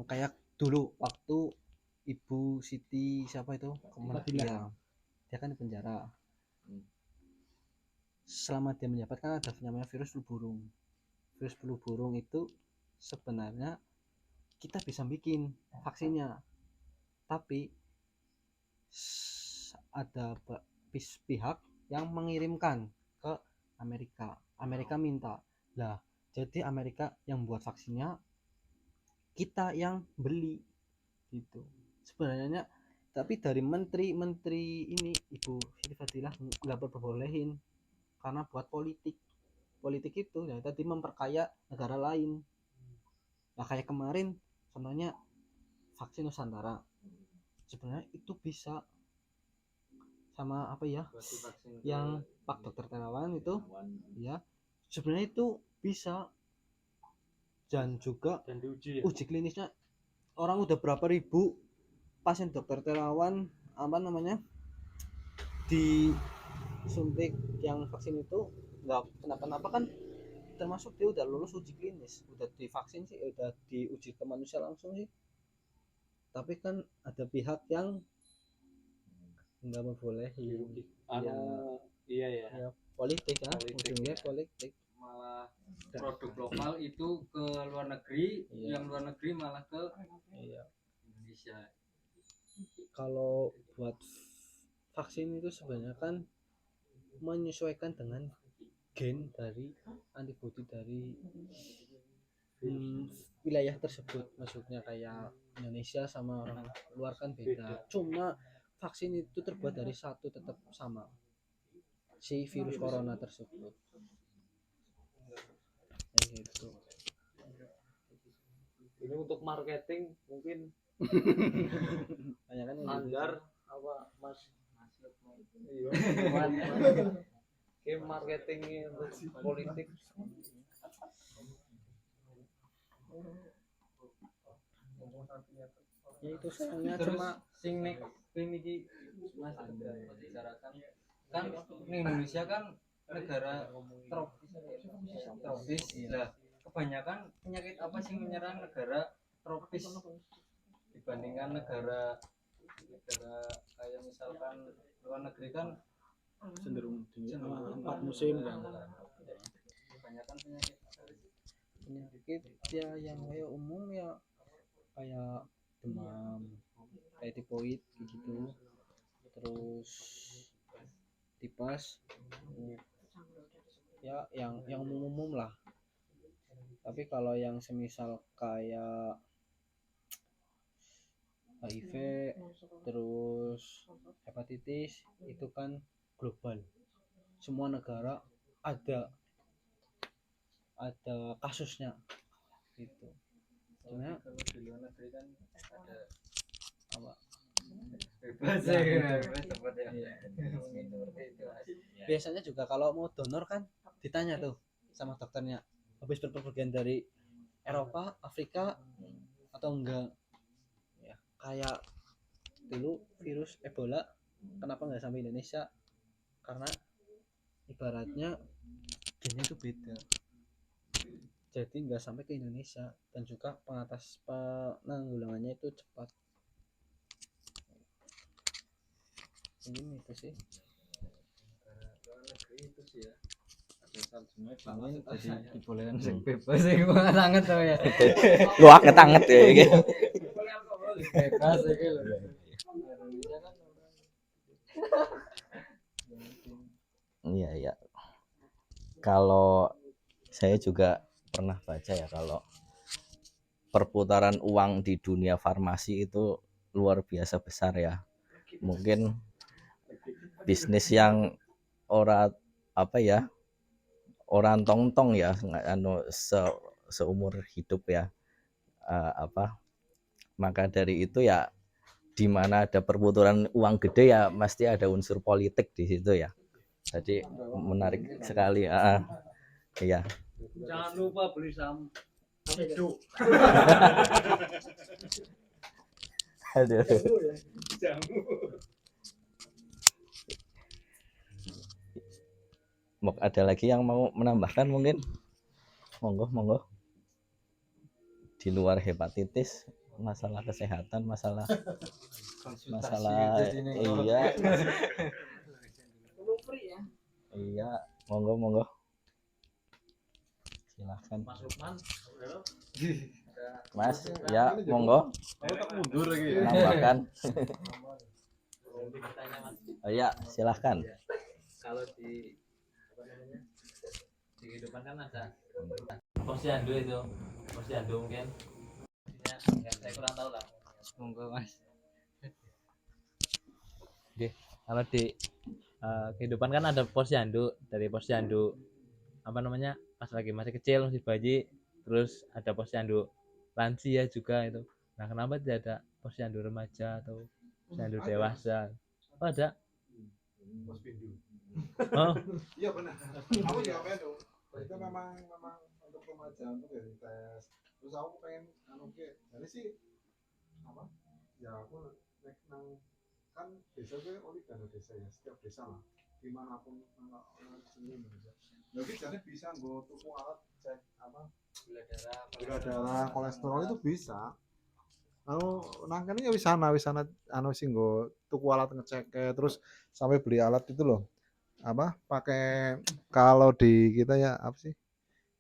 kayak dulu waktu Ibu Siti siapa itu ya, dia kan di penjara. Selama dia menjabat kan ada namanya virus flu burung itu sebenarnya kita bisa bikin vaksinnya, tapi ada pihak yang mengirimkan ke Amerika minta lah, jadi Amerika yang buat vaksinnya, kita yang beli gitu sebenarnya. Tapi dari menteri ini Ibu Siti Fadilah nggak berbolehin karena buat politik itu ya tadi memperkaya negara lain. Nah kayak kemarin contohnya vaksin Nusantara, sebenarnya itu bisa sama apa ya yang Pak Dokter Terawan itu ya, sebenarnya itu bisa, dan juga uji klinisnya orang udah berapa ribu pasien Dokter Terawan apa namanya disuntik yang vaksin itu nggak kenapa-napa kan, termasuk dia udah lulus uji klinis, udah divaksin sih, udah diuji ke manusia langsung sih, tapi kan ada pihak yang nggak membolehin ya politik ya, ujungnya politik. Malah produk lokal itu ke luar negeri, yang luar negeri malah ke Indonesia. Kalau buat vaksin itu sebenarnya kan menyesuaikan dengan gen dari antibodi dari wilayah tersebut, maksudnya kayak Indonesia sama orang luar kan beda, cuma vaksin itu terbuat dari satu tetap sama si virus corona tersebut kayak gitu. Ini untuk marketing mungkin Banyak kan Anggar apa Mas game marketingnya untuk politik. Ya itu sayangnya Terus cuma sing nek iki Mas bicarakan kan Indonesia kan negara tropis lah, kebanyakan penyakit apa sih menyerang negara tropis dibandingkan negara kayak misalkan luar negeri kan cenderung empat musim dan kebanyakan penyakit ya yang kayak umum ya kayak demam, kayak tipoid gitu, terus tipes ya yang umum lah. Tapi kalau yang semisal kayak HIV terus hepatitis itu kan global, semua negara ada kasusnya gitu. Sebenarnya kalau di luar negeri kan ada apa bebas ya, ya, gitu. bebas tempat ya. Mungkin seperti itu Mas. Biasanya juga kalau mau donor kan ditanya tuh sama dokternya, habis berpergian dari Eropa, Afrika atau enggak. Ya, kayak dulu virus Ebola kenapa nggak sampai Indonesia, karena ibaratnya gennya itu beda, jadi nggak sampai ke Indonesia, dan juga penanggulangannya itu cepat. Ini itu sih. itu sih ya. Dingin jadi dibolehkan sing bebas sing sangat tuh ya. Lu anget-anget ya gitu. Bebas iki lho. Iya iya. Kalau saya juga pernah baca ya kalau perputaran uang di dunia farmasi itu luar biasa besar ya. Mungkin bisnis yang ora apa ya, orang tong-tong ya seumur hidup ya. Maka dari itu ya di mana ada perputaran uang gede ya pasti ada unsur politik di situ ya. Jadi menarik sekali. Iya. Jangan lupa beli saham hidup. Aduh. Ada lagi yang mau menambahkan mungkin? Monggo. Di luar hepatitis, masalah kesehatan, masalah iya. Iya, monggo. Silahkan. Mas Lukman. Mas, ya monggo. Mundur lagi ya. Menambahkan. Oh, iya, silahkan. Kalau di kehidupan kan ada posyandu itu, posyandu mungkin ya, saya kurang tahu lah. Monggo Mas. Kalau di kehidupan kan ada posyandu, dari posyandu apa namanya pas lagi masih kecil masih bayi, terus ada posyandu lansia juga itu. Nah, kenapa tidak ada posyandu remaja atau posyandu dewasa? Oh, ada. Oh, Iya benar. Aku juga pengen tuh. Itu memang untuk remaja untuk dari tes. Terus aku pengen jadi sih apa? Ya aku nek nang kan desa gue oli dana desa ya, setiap desa lah. Dimanapun orang seluruh Indonesia. Jadi jadi bisa gue tuku alat cek apa? Gula darah, kolesterol itu bisa. Nangkene ya wisana sing nggo tuku alat ngecek terus sampai beli alat itu loh. Apa pakai kalau di kita ya apa sih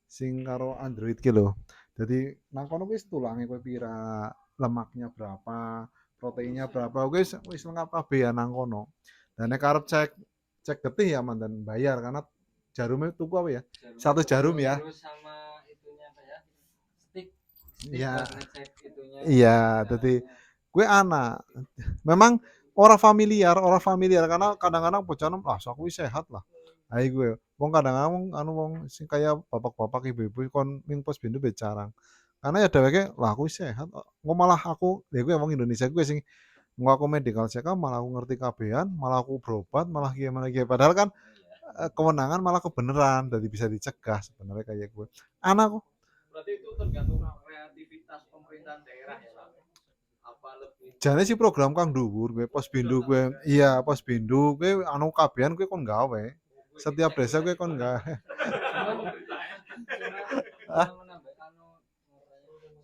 sing karo Android ki lho. Jadi nang kono wis tulange kowe pira, lemaknya berapa, proteinnya berapa, wis lengkap kabeh ya nang kono. Dan nek arep cek getih ya mandan bayar karena jarumnya tuku apa ya? Satu jarum ya. Terus sama itunya apa ya? Stick Iya. buat ngecek itunya. Iya, jadi gue anak memang orang familiar karena kadang-kadang bocah nom aku wis sehat lah. Ayo gue, wong kadang-kadang wong sing kaya bapak-bapak ibu-ibu kon ning Posyandu be jarang. Karena ya dheweke lah aku wis sehat. Engko malah aku ya gue wong Indonesia gue sing engko aku medical check up malah aku ngerti kabehan, malah aku berobat, malah gimana padahal kan kewenangan malah kebenaran jadi bisa dicegah sebenarnya kayak gue. Anakku Berarti itu tergantung kreativitas pemerintahan daerah ya, Pak. Apa lebih jane sih program kang dhuwur gue Posyandu gue. Iya, Posyandu gue anu kabehan gue kon gawe. Setiap desa gue kon gawe.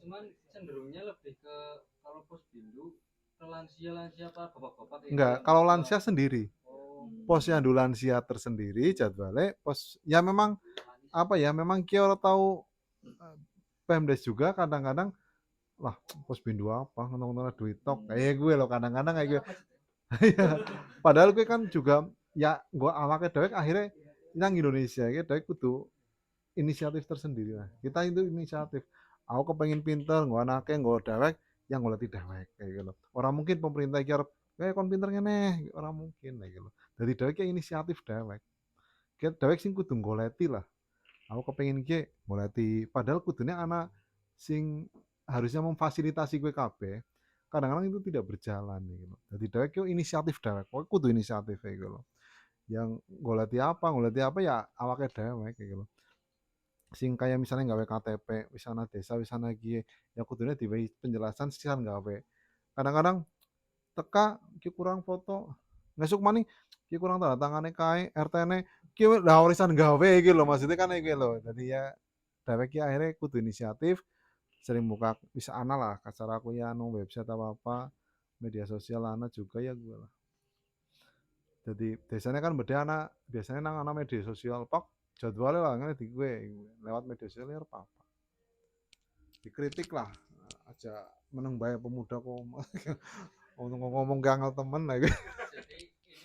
Cuman cenderungnya lebih ke kalau Posyandu ke lansia apa bapak-bapak kayak Enggak, gitu. kalau lansia sendiri. Oh, Posyandu lansia tersendiri jadwalnya ya memang apa ya memang kita tahu Pemdes juga kadang-kadang lah Posyandu apa ngomong-ngomong duit tok kayak gue loh kadang-kadang kayak gue. Padahal gue kan juga ya gue awalnya dewek akhirnya nang Indonesia ya dewek kudu inisiatif tersendiri lah. Kita itu inisiatif. Aku kepengen pinter, gue anaknya gue dewek yang gue latih dewek kayak gitu. Orang mungkin pemerintah kira kayak kon pinter ngene, orang mungkin kayak gitu. Dari dewek ya inisiatif dewek. Kayak dewek sing kudu goleti lah. Aku kepengen ki goleti padahal kudunya anak sing harusnya memfasilitasi gue kabeh. Kadang-kadang itu tidak berjalan gitu. Jadi dewek yo inisiatif dewek. Pokoknya kudu inisiatif kayak gitu. Yang goleti apa ya awake dewek kayak gitu. sing kayak misalnya gawe KTP wisana desa wisana iki ya kudune diwehi penjelasan sisan gawe. Kadang-kadang teka ki kurang foto, ngesuk maning ki kurang tanda tangane kae RT-ne ki lah warisan gawe iki lho maksudnya kan iki lho. Jadi ya dhewek ki akhirnya kudu inisiatif sering buka bisa ana lah acara aku ya anu website apa-apa media sosial ana juga ya gue lah. Jadi biasanya kan beda anak biasanya nang ana media sosial pak jadwalnya lah ngene di gue lewat media sosial ya apa dikritik lah aja meneng bae pemuda kok untuk ngomong ke angel temen lah gitu. Jadi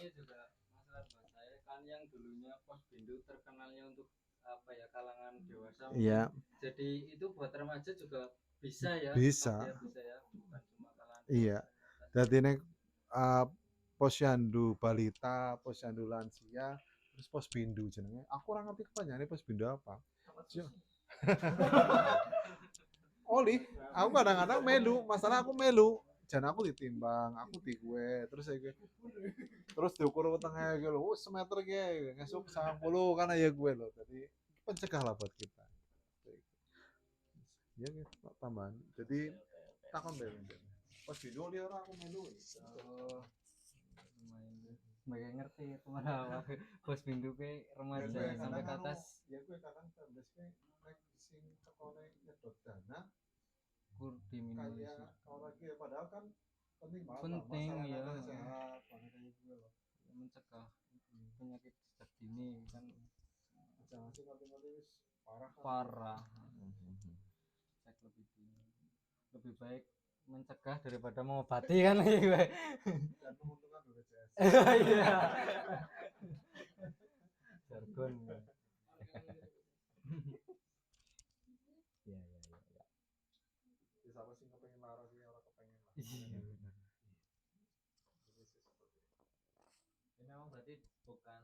ini juga masalah buat saya kan yang dulunya Posbindu terkenalnya untuk apa ya kalangan dewasa. Iya. Jadi itu buat remaja juga bisa ya. Bisa. Bisa ya, bukan cuma kalangan. Iya. Jadi ini posyandu balita, posyandu lansia, terus Posbindu jenenge. Aku ora ngerti kepanjangannya Posbindu apa. Oli, aku kadang-kadang melu, masalah aku melu. Jan aku ditimbang, aku di gue, terus terus diukur wetenge iki lho, wis semeter iki, ngesuk 90 kan ya gue lho. Jadi pencegah lah buat kita. Ya tambahan. Jadi takon deh. Pas video lihat aku melu. Sebagai ngerti kemana Posbindu ke remaja sampai ke atas. Ya gue kadang terbiasa nek sing tekone nyedot dana kur diminimalisir. Kayak kalau lagi padahal kan penting banget penting ya sehat kayak gitu loh. Mencegah penyakit sejak dini kan Jangan sih ngerti parah. Cek lebih dini. Lebih baik mencegah daripada mengobati kan lagi gue. Dan menguntungkan BPJS. Iya. Jargon. Iya. Siapa sih kepengen lara sih orang kepengen lah. Ini memang berarti bukan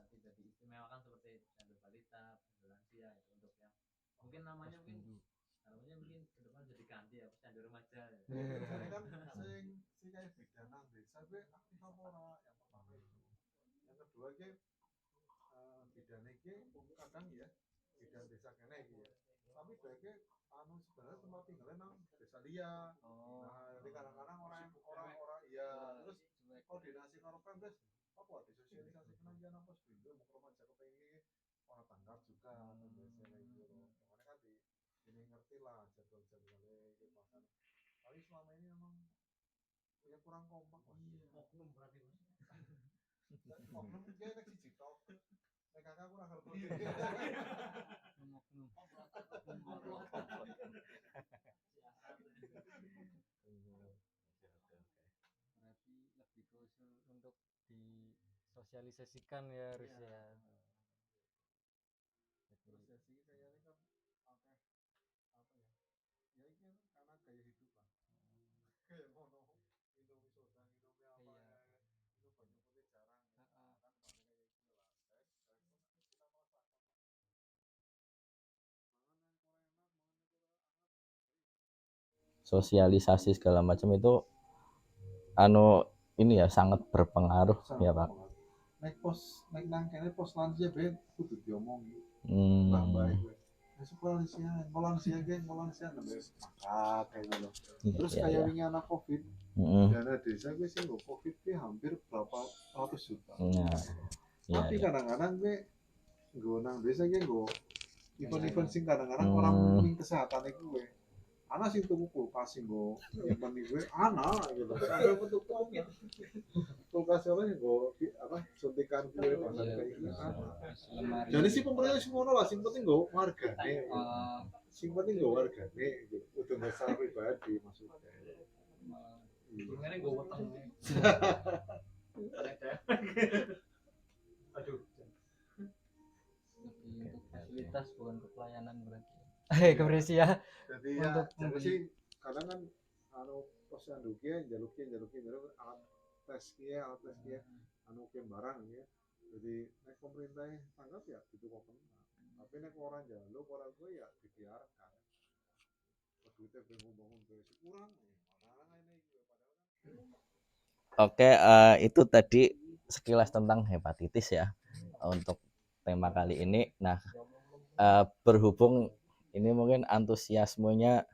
tidak diistimewakan seperti posyandu balita, posyandu lansia itu untuk yang mungkin namanya mungkin ke depan jadi ganti ya posyandu remaja ya. Ini kan sing kayak bidanang desa gue aktif apa ora yang pertama itu. Yang kedua ki bidane ki kadang ya bidan desa kene iki ya. Tapi dheke anu sebenarnya tempat tinggalnya nang desa liya. Nah, jadi kadang-kadang orang iya terus koordinasi karo Pemdes apa disosialisasi nang jan apa Posbindu mau remaja kepengen orang tanggap juga Pemdesnya kayak gitu. Makanya kan ini ngerti lah jadwal-jadwalnya gitu kan. Tapi selama ini memang ya kurang kompak lah. Oknum berarti Mas. Oknum dia nek siji tok. Nek kakak kurang ngerti. Oknum. Berarti lebih ke usul untuk disosialisasikan ya harus ya. Sosialisasi kayaknya kan apa ya? Ya ini karena gaya hidup lah. Kayak ngono minum soda, minumnya apa ya? Minum banyak putih jarang. Kan kayak gitu lah. Kita masak. Sosialisasi segala macam itu anu ini ya sangat berpengaruh ya Pak. Nek nang kene pos lansia ben kudu diomongi. Hmm. Tambah gue. Lansia nambah makat kayak gitu. Terus kayak wingi anak Covid. Dana desa gue sih nggo Covid ki hampir berapa ratus juta. Tapi kadang-kadang gue nggo nang desa gue nggo event-event sing kadang-kadang orang mending kesehatan gue. Ana sing tuku kulkas sing nggo event gue ana gitu. Sampai untuk Covid. Kulkas oleh nggo apa suntikan gue bahkan kayak gitu. Jadi si pemerintah sing ngono lah sing penting nggo wargane. Sing penting nggo wargane gitu. Udah masalah pribadi maksudnya. Gimana gue weteng. Aduh. Untuk fasilitas bukan ke pelayanan berarti. Keberisi ya. Jadi ya jadi sih kadang kan anu posyandu ki njaluk alat tes ki anu ki barang ya. Jadi nek pemerintah tanggap ya ditukoken. Tapi nek orang njaluk orang gue ya dibiarkan. Duitnya bangun kurang Oke, itu tadi sekilas tentang hepatitis ya untuk tema kali ini. Nah, berhubung ini mungkin antusiasmenya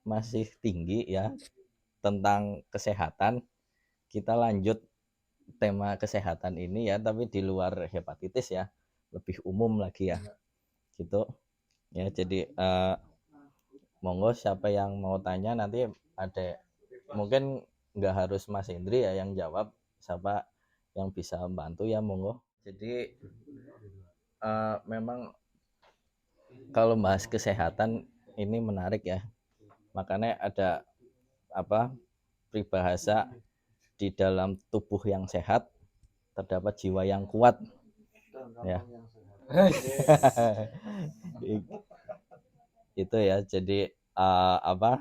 masih tinggi ya tentang kesehatan, kita lanjut tema kesehatan ini ya, tapi di luar hepatitis ya, lebih umum lagi ya, gitu ya. Jadi monggo siapa yang mau tanya nanti ada, mungkin nggak harus Mas Indri ya yang jawab, siapa yang bisa membantu ya monggo. Jadi memang kalau bahas kesehatan ini menarik ya, makanya ada apa peribahasa, di dalam tubuh yang sehat terdapat jiwa yang kuat ya. Itu ya, jadi apa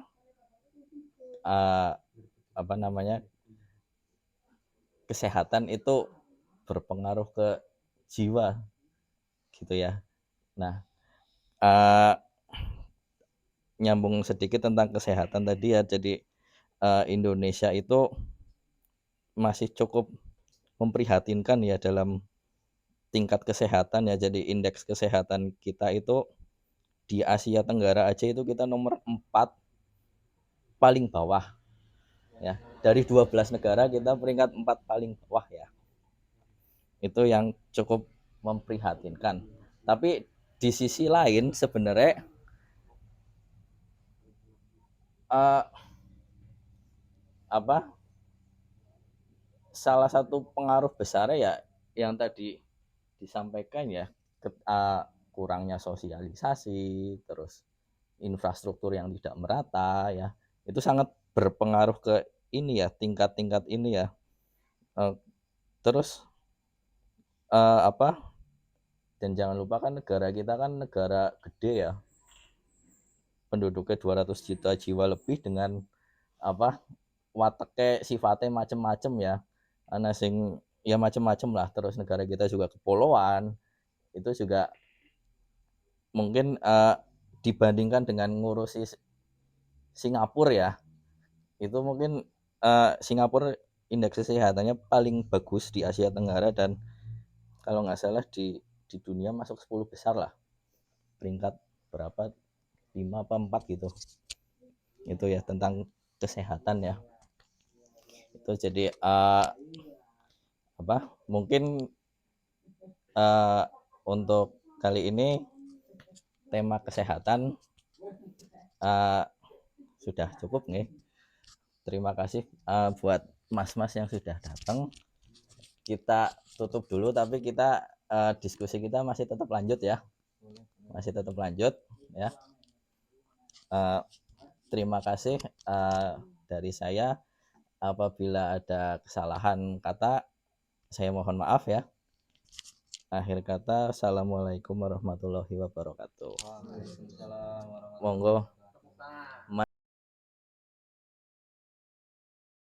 namanya, kesehatan itu berpengaruh ke jiwa gitu ya. Nah, nyambung sedikit tentang kesehatan tadi ya, jadi Indonesia itu masih cukup memprihatinkan ya dalam tingkat kesehatan ya. Jadi indeks kesehatan kita itu di Asia Tenggara aja itu kita nomor 4 paling bawah ya. Dari 12 negara kita peringkat 4 paling bawah ya. Itu yang cukup memprihatinkan. Tapi di sisi lain sebenarnya salah satu pengaruh besar ya yang tadi disampaikan ya, kurangnya sosialisasi, terus infrastruktur yang tidak merata ya, itu sangat berpengaruh ke ini ya, tingkat-tingkat ini ya. Terus dan jangan lupa kan negara kita kan negara gede ya, penduduknya 200 juta jiwa lebih, dengan wateke sifatnya macem-macem ya, ana sing ya macem-macem lah. Terus negara kita juga kepulauan, itu juga mungkin dibandingkan dengan ngurusi Singapura ya, itu mungkin Singapura indeks kesehatannya paling bagus di Asia Tenggara, dan kalau nggak salah di dunia masuk 10 besar lah, peringkat berapa 5 apa 4 gitu. Itu ya tentang kesehatan ya. Itu jadi mungkin untuk kali ini tema kesehatan sudah cukup nih. Terima kasih buat mas-mas yang sudah datang. Kita tutup dulu, tapi kita diskusi kita masih tetap lanjut ya. Masih tetap lanjut ya. Terima kasih dari saya. Apabila ada kesalahan kata, saya mohon maaf ya. Akhir kata, assalamualaikum warahmatullahi wabarakatuh. Monggo